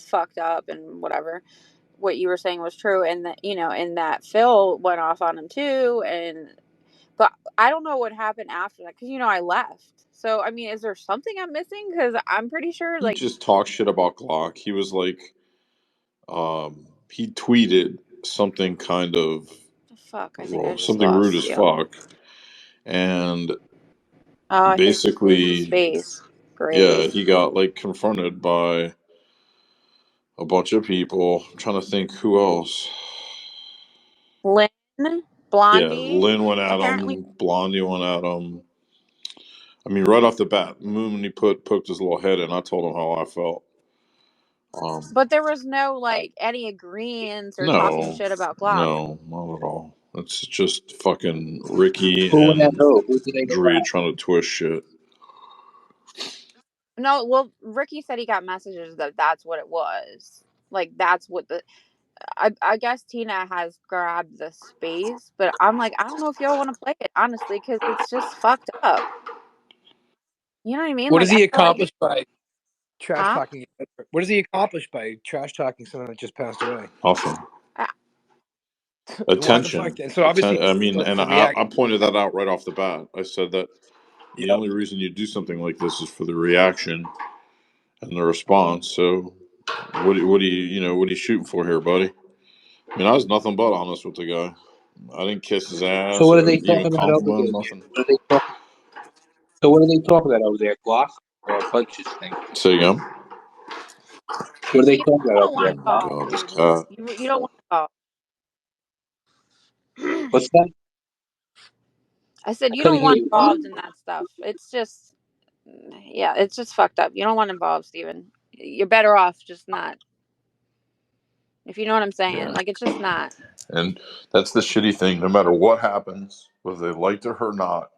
fucked up and whatever. What you were saying was true, and that, and that Phil went off on him too, but I don't know what happened after that because I left. So I mean, is there something I'm missing? Because I'm pretty sure He just talked shit about Glock. He was like, he tweeted something kind of fuck. I think I just something rude as fuck, and basically, space. Great. Yeah, he got like confronted by a bunch of people. I'm trying to think who else. Lynn, Blondie. Yeah, Lynn went at him. Blondie went at him. I mean, right off the bat, when he poked his little head in, I told him how I felt. But there was no any agreements or talking shit about Glock. No, not at all. It's just fucking Ricky and Dre trying to twist shit. No, well, Ricky said he got messages that's what it was. That's what I guess Tina has grabbed the space, but I'm like, I don't know if y'all want to play it, honestly, because it's just fucked up. You know what I mean? What does he accomplish by trash talking? What does he accomplish by trash talking someone that just passed away? Awesome. Attention. So obviously, I mean, and I pointed that out right off the bat. I said that the only reason you do something like this is for the reaction and the response. So, what are you shooting for here, buddy? I mean, I was nothing but honest with the guy. I didn't kiss his ass. So what are they talking about over there? Nothing. So what are they talking about over there? Glock or a bunch of things? Say again. What are they talking about over there? God, this cat. You don't want to call. What's that? I said you don't want involved in that stuff. It's just, it's just fucked up. You don't want involved, Steven. You're better off just not. If you know what I'm saying. Yeah. It's just not. And that's the shitty thing. No matter what happens, whether they liked it or not,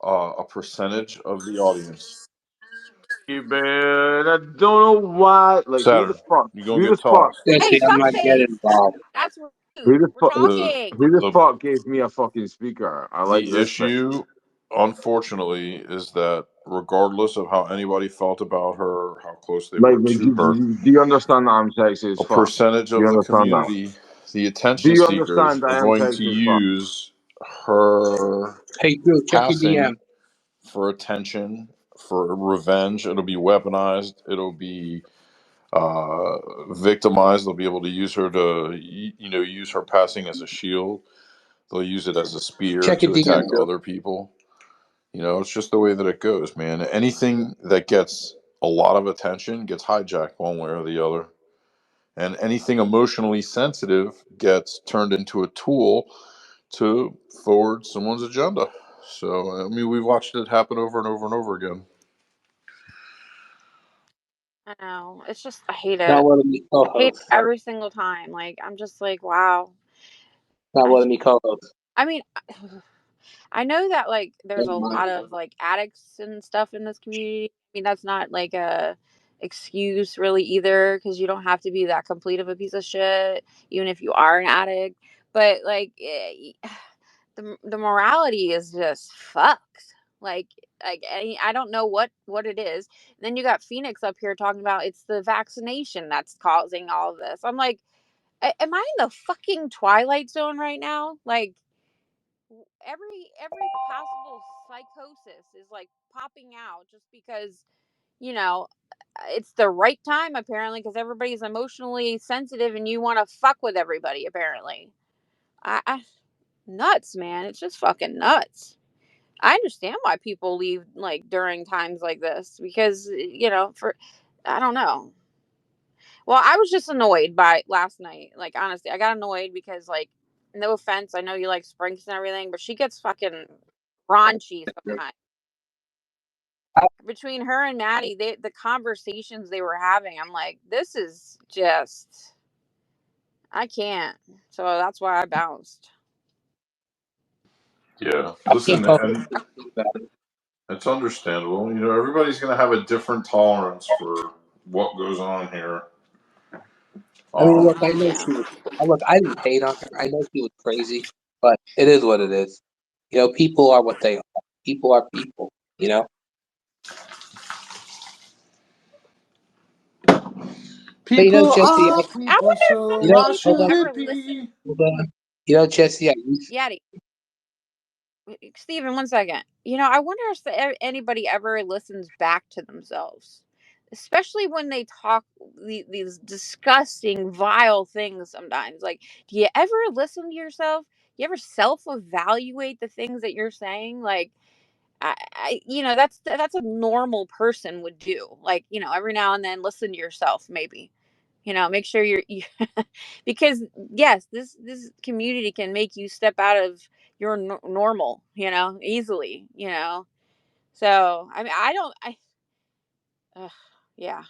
a percentage of the audience. Hey, man, I don't know why. Saturn, who the fuck? You gonna get tossed? Hey, I'm not getting involved. That's rude. Who the fuck? Talking. Who the fuck gave me a fucking speaker? I like the issue. Unfortunately, is that regardless of how anybody felt about her, how close they were to her, do you understand that I'm sexy as a fuck? percentage of the community, the attention seekers, are going to use her passing for attention, for revenge. It'll be weaponized. It'll be victimized. They'll be able to use her to, use her passing as a shield. They'll use it as a spear to attack other people. It's just the way that it goes, man. Anything that gets a lot of attention gets hijacked one way or the other. And anything emotionally sensitive gets turned into a tool to forward someone's agenda. So, I mean, we've watched it happen over and over and over again. I know. It's just, I hate it. I hate it every single time. I'm just like, wow. Not letting me co-host. I mean, I know that there's a lot of addicts and stuff in this community. I mean, that's not a excuse really either, because you don't have to be that complete of a piece of shit even if you are an addict. But the morality is just fucked. I don't know what it is. And then you got Phoenix up here talking about it's the vaccination that's causing all of this. I'm like, am I in the fucking Twilight Zone right now? Every possible psychosis is popping out just because it's the right time, apparently, because everybody's emotionally sensitive and you want to fuck with everybody, apparently. I nuts, man. It's just fucking nuts. I understand why people leave during times like this, because I don't know. Well, I was just annoyed by last night. Honestly, I got annoyed because no offense, I know you like Sprinks and everything, but she gets fucking raunchy sometimes. Between her and Maddie, the conversations they were having, I'm like, this is just, I can't. So that's why I bounced. Yeah, listen, and it's understandable. Everybody's going to have a different tolerance for what goes on here. I mean, look, I know she was. Look, I didn't hate on her. I know she was crazy, but it is what it is. People are what they are. People are people. People Jesse, are I people, wonder if so why anybody should ever it listened. be? Jesse, Yeti, Steven, 1 second. I wonder if anybody ever listens back to themselves, especially when they talk these disgusting, vile things. Sometimes, like, do you ever listen to yourself? You ever self-evaluate the things that you're saying? Like, that's a normal person would do. Like, every now and then listen to yourself, maybe. Make sure you because yes, this community can make you step out of your normal, easily. So I mean, ugh, yeah.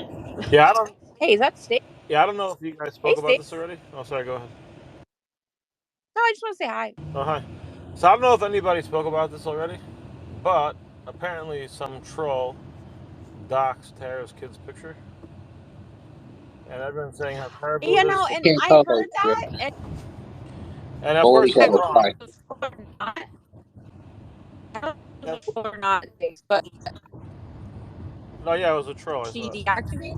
Yeah, I don't. Hey, is that Steve? Yeah, I don't know if you guys Hey, spoke about Steve. this already. Oh, sorry. Go ahead. No, I just want to say hi. Oh, hi. So I don't know if anybody spoke about this already, but apparently some troll doxed Tara's kid's picture, and everyone's saying how terrible it is. And can't I tell heard that, and And of only course got he's I a wrong. reply. don't know if it's or I don't know if it's or not, but No, yeah, it was a troll. I she thought. deactivated.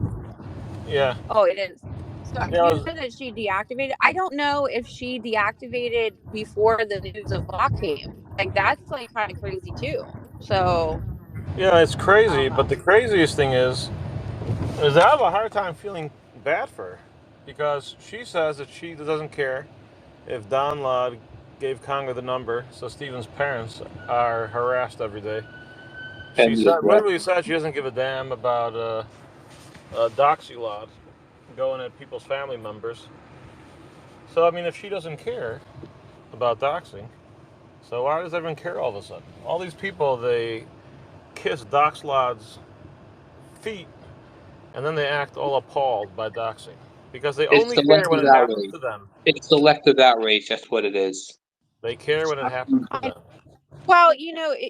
Yeah, Oh, it is. So yeah, it you was. said that she deactivated. I don't know if she deactivated before the news of Bach came. Like, that's like kind of crazy too. So Yeah, it's I crazy. don't But know. the craziest thing is I have a hard time feeling bad for her because she says that she doesn't care if Don Ladd gave Conga the number, so Steven's parents are harassed every day. She And the said, address. literally said she doesn't give a damn about doxy laws going at people's family members. So I mean, if she doesn't care about doxing, so why does everyone care all of a sudden? All these people, they kiss dox lads' feet, and then they act all appalled by doxing because they It's only care when selective it happens outrage. to them. It's selective outrage. That's what it is. They care when it happens to I, them. well,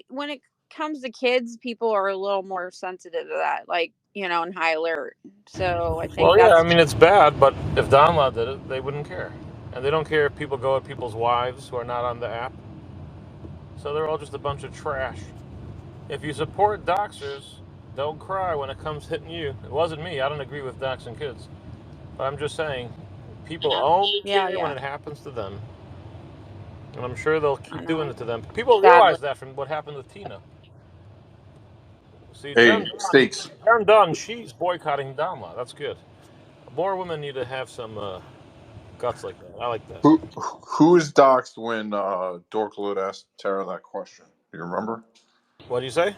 when it comes to kids, people are a little more sensitive to that, like, and high alert. So I think Well, yeah, I that's mean it's bad, but if Don Ladd did it, they wouldn't care, and they don't care if people go at people's wives who are not on the app. So they're all just a bunch of trash. If you support doxers, don't cry when it comes hitting you. It wasn't me. I don't agree with doxing kids. But I'm just saying, people yeah, only yeah, care when yeah. it happens to them. And I'm sure they'll I keep doing know. it to them. People Sadly, realize that from what happened with Tina. See, Hey, Stakes. Jen Dunn, she's boycotting Donla. That's good. More women need to have some guts like that. I like that. Who is doxxed when Dorkload asked Tara that question? Do you remember? What do you say?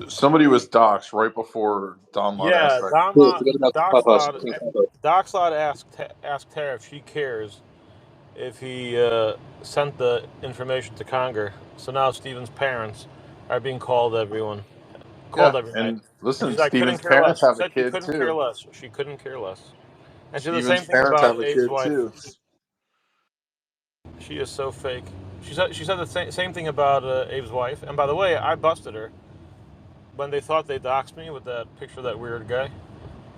Somebody was doxxed right before Donlot asked Yeah, that. Forget about the clubhouse. Doxlot asked Tara if she cares if he sent the information to Conger. So now Steven's parents are being called Yeah, every night. and And listen, she's like, couldn't Steven's care parents less. She have a said she kid couldn't care too. less. She couldn't care less. And she did the same Steven's thing parents about have a Abe's kid wife. too. She is so fake. She said the same thing about Abe's wife. And by the way, I busted her when they thought they doxed me with that picture of that weird guy,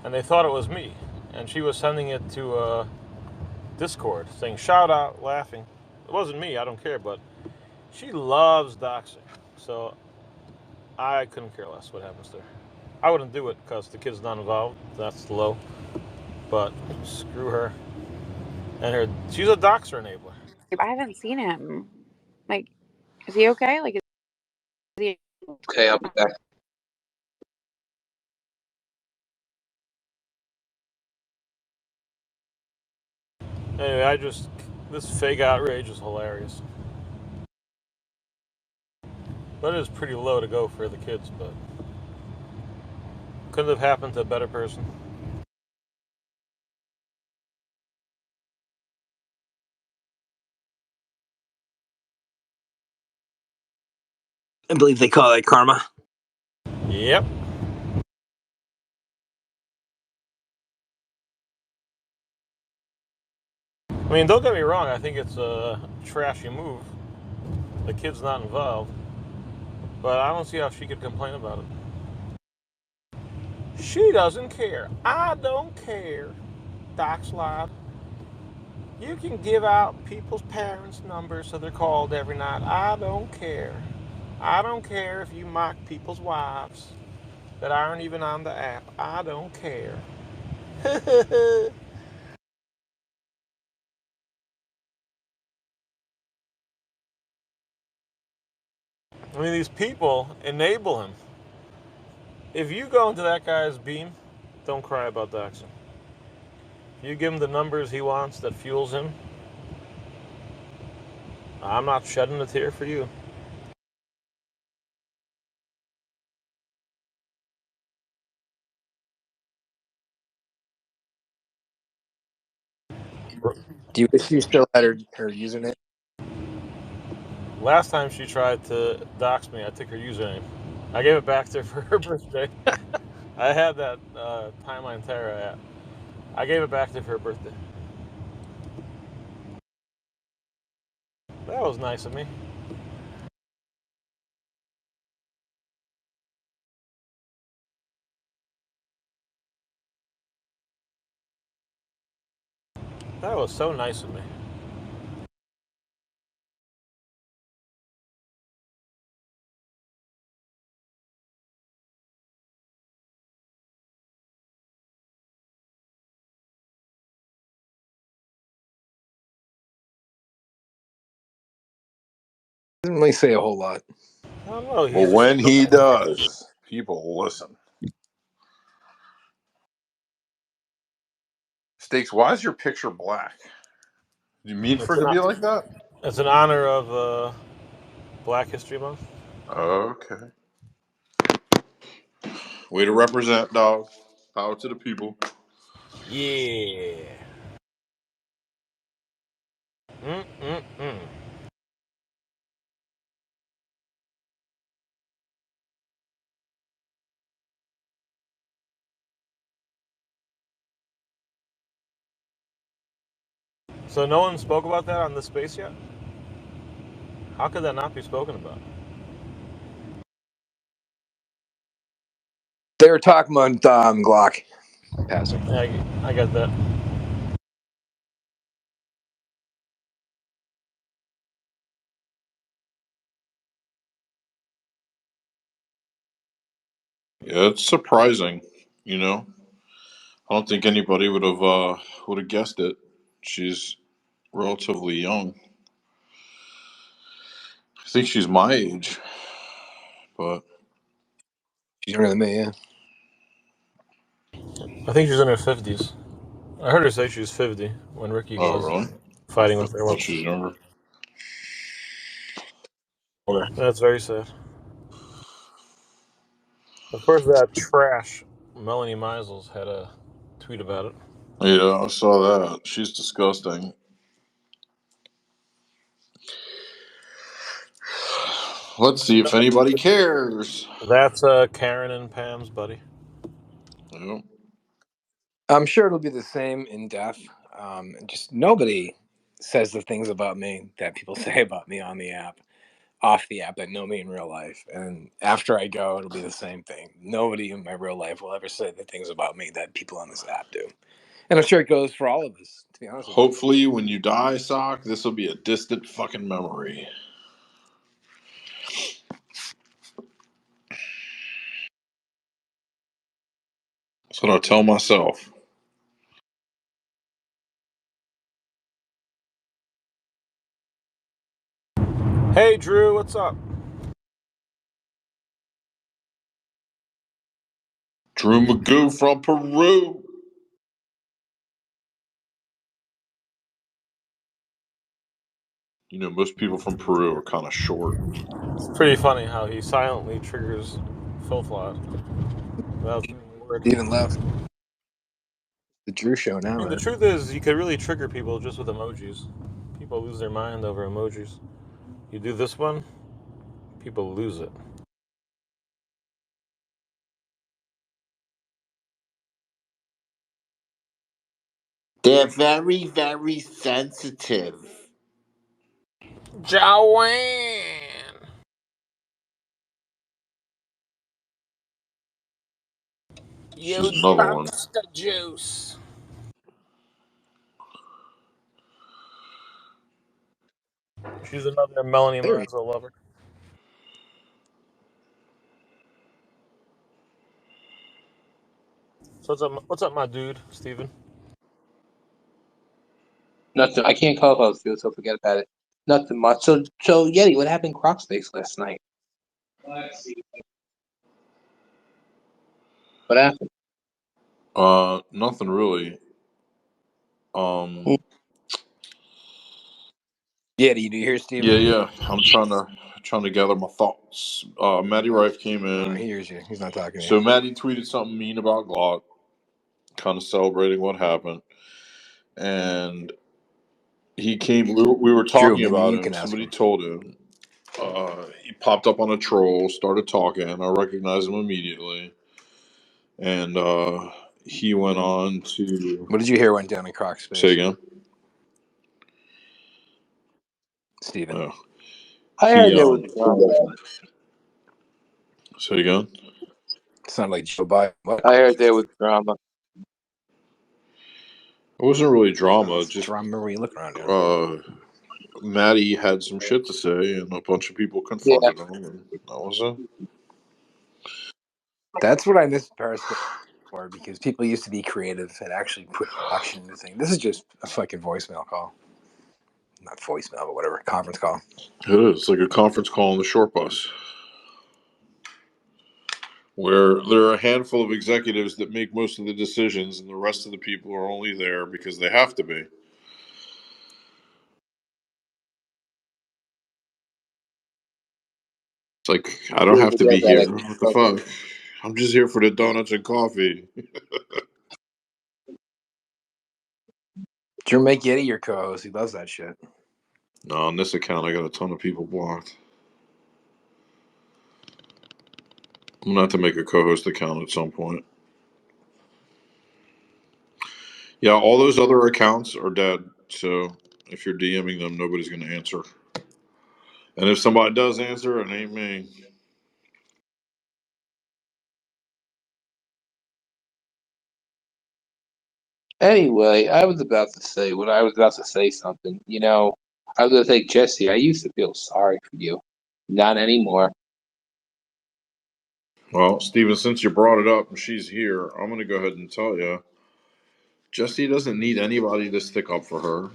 and they thought it was me. And she was sending it to Discord, saying shout out, laughing. It wasn't me. I don't care, but she loves doxing. So I couldn't care less what happens to her. I wouldn't do it because the kid's not involved. That's low. But screw her and her. She's a doxer enabler. I haven't seen him. Like, is he okay? Like, is he? Okay, I'll be back. Anyway, this fake outrage is hilarious. But it is pretty low to go for the kids, but couldn't have happened to a better person. I believe they call it karma. Yep. I mean, don't get me wrong. I think it's a trashy move. The kid's not involved, but I don't see how she could complain about it. She doesn't care. I don't care. Doc Slide. You can give out people's parents' numbers so they're called every night. I don't care. I don't care if you mock people's wives that aren't even on the app. I don't care. I mean, these people enable him. If you go into that guy's beam, don't cry about doxing. If you give him the numbers he wants that fuels him, I'm not shedding a tear for you. Do you wish you still had her username? Last time she tried to dox me, I took her username. I gave it back to her for her birthday. I had that Timeline Terra app. I gave it back to her for her birthday. That was nice of me. That was so nice of me. Doesn't really say a whole lot. I don't know. Well, He's a when he showman. does, people listen. Stakes, why is your picture black? Do you mean for It's it an, to be like that? it's an honor of Black History Month. Okay. Way to represent, dog. Power to the people. Yeah. Mm-mm-mm. So no one spoke about that on the space yet? How could that not be spoken about? They were talking about Glock passing. Yeah, I get that. Yeah, it's surprising. You know, I don't think anybody would have guessed it. She's relatively young. I think she's my age, but She's younger than me, yeah. I think she's in her 50s. I heard her say she was 50 when Ricky oh was really? fighting I with her thought once. she was younger. Older. That's very sad. Of course, that trash Melanie Meisels had a tweet about it. Yeah, I saw that. She's disgusting. Let's see if anybody cares. That's Karen and Pam's buddy. Yeah. I'm sure it'll be the same in death. Just nobody says the things about me that people say about me on the app, off the app, that know me in real life. And after I go, it'll be the same thing. Nobody in my real life will ever say the things about me that people on this app do. And I'm sure it goes for all of us, to be honest with you. Hopefully, when you die, Sock, this will be a distant fucking memory. That's what I tell myself. Hey, Drew, what's up? Drew Magoo from Peru. You know, most people from Peru are kind of short. It's pretty funny how he silently triggers Phil Flawed without saying a word. Even left the Drew show I now, mean, the man. truth is, you could really trigger people just with emojis. People lose their mind over emojis. You do this one, people lose it. They're very, very sensitive. Joanne! She's You another one. the juice. She's another Melanie There he Maisel lover. So what's up, my dude, Steven? Nothing. I can't call it field, so forget about it. Nothing much. So Yeti, what happened in Crocspace last night? What happened? Nothing really. Hmm. Yeti, do you hear Steven? Yeah. I'm trying to gather my thoughts. Matty Rife came in. He hears you. He's not talking to you. So Matty tweeted something mean about Glock, kind of celebrating what happened, and he came. We were Drew, talking maybe about you him. can ask Somebody him. told him. He popped up on a troll, started talking. I recognized him immediately, and he went on to What did you hear went down in Croc say Space, again. Steven? Uh, I he heard there was drama. say again. Sounded like Joe Biden. What? I heard there was drama. It wasn't really Oh, drama. it's Just drama where you look around, dude. Maddie had some shit to say, and a bunch of people Yeah. confronted him, and that was it. That's what I miss Periscope for, because people used to be creative and actually put action into things. This is just a fucking voicemail call. Not voicemail, but whatever. Conference call. It is like a conference call on the short bus, where there are a handful of executives that make most of the decisions, and the rest of the people are only there because they have to be. It's like, I don't Yeah, have to forget be about here. it. What the fuck? I'm just here for the donuts and coffee. Drew, make Yeti your co-host. He loves that shit. No, on this account, I got a ton of people blocked. I'm gonna have to make a co-host account at some point. Yeah, all those other accounts are dead. So if you're DMing them, nobody's gonna answer. And if somebody does answer, it ain't me. Anyway, I was about to say when I was about to say something. I was going to say, Jesse, I used to feel sorry for you. Not anymore. Well, Steven, since you brought it up and she's here, I'm gonna go ahead and tell you, Jessie doesn't need anybody to stick up for her.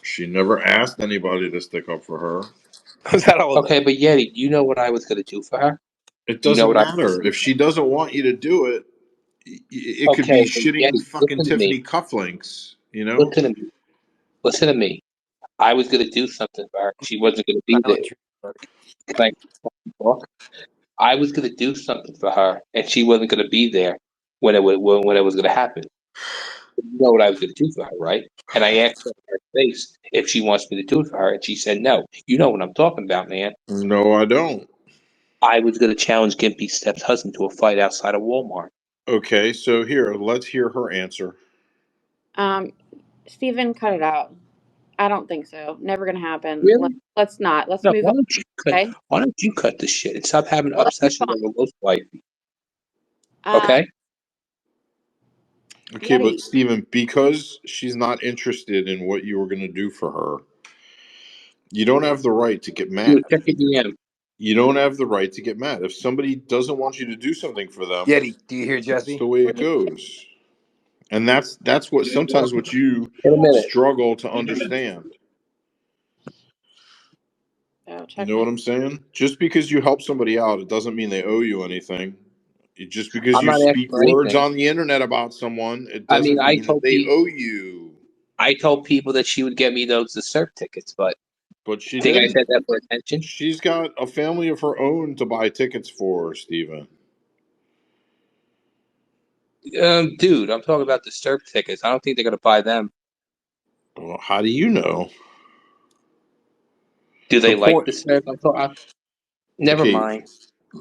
She never asked anybody to stick up for her. Was that all? Okay, but Yeti, you know what I was going to do for her? It You know doesn't what I was matter. going If she doesn't want you to do it, it to could Okay, be but shitting Yeti, fucking listen to me. Tiffany cufflinks, you know? Listen to me. Listen to me. I was going to do something for her. She wasn't going to be there. Silent Drew. Can I talk? I was going to do something for her, and she wasn't going to be there when it was going to happen. You know what I was going to do for her, right? And I asked her in her face if she wants me to do it for her, and she said no. You know what I'm talking about, man. No, I don't. I was going to challenge Gimpy Step's husband to a fight outside of Walmart. Okay, so here, let's hear her answer. Um, Steven, cut it out. I don't think so. Never gonna happen. Really? Let's not. Let's No. move on. Okay. Why don't you cut this shit and stop having Let's move obsessions on. over ghost wife? Uh, Okay. Okay, but Yeti. Steven, because she's not interested in what you were going to do for her, you don't have the right to get You mad. check your DM. You don't have the right to get mad. If somebody doesn't want you to do something for them, Yeti, do you hear that's Jesse? the way it goes. And that's what sometimes what you In a minute. struggle to understand. Oh, You check know my. what I'm saying? Just because you help somebody out, it doesn't mean they owe you anything. Just because I'm you not asking speak for words anything. on the internet about someone, it I mean, doesn't mean that they owe you. I told people that she would get me those surf tickets, but But she think I said didn't. that for attention? She's got a family of her own to buy tickets for, Steven. Dude, I'm talking about the surf tickets. I don't think they're gonna buy them. Well, how do you know? Do The they like point. the surf? Never Okay, mind.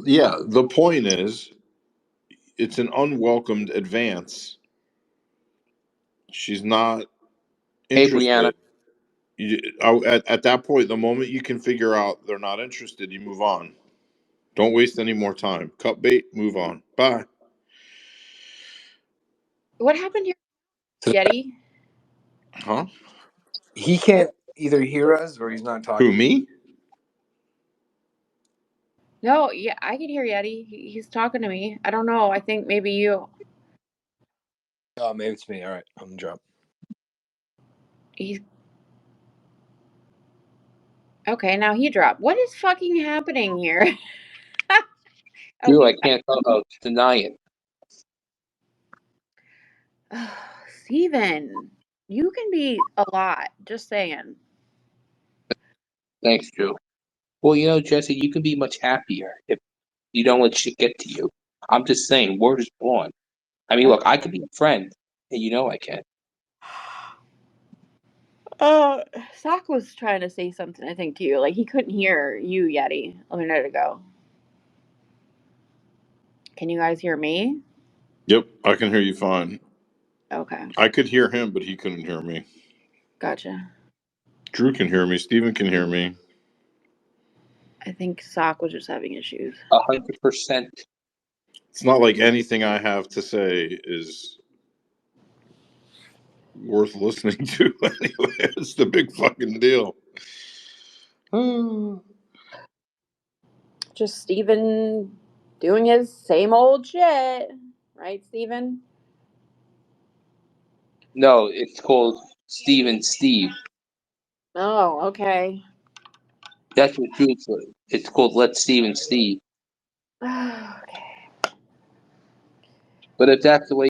yeah, the point is, it's an unwelcomed advance. She's not Hey, Brianna. interested. At that point, the moment you can figure out they're not interested, you move on. Don't waste any more time. Cut bait, move on. Bye. What happened here, Yeti? Huh? He can't either hear us or he's not Who, talking. me? No, yeah, I can hear Yeti. He's talking to me. I don't know. I think maybe you. Oh, maybe it's me. All right, I'm gonna drop. He's okay. Now he dropped. What is fucking happening here? Oh, Drew, he's I can't deny it. Steven, you can be a lot. Just saying. Thanks, Drew. Well, Jesse, you can be much happier if you don't let shit get to you. I'm just saying, word is born. I mean, look, I could be a friend, and I can. Sock was trying to say something, I think, to you. Like, he couldn't hear you, Yhetti, a minute ago. Can you guys hear me? Yep, I can hear you fine. Okay. I could hear him, but he couldn't hear me. Gotcha. Drew can hear me. Steven can hear me. I think Sock was just having issues. 100%. It's not like anything I have to say is worth listening to anyway. It's the big fucking deal. Just Steven doing his same old shit. Right, Steven? No, it's called Steve and Steve. Oh, okay. That's what Drew said. It's called Let Steve and Steve. Okay. But if that's the way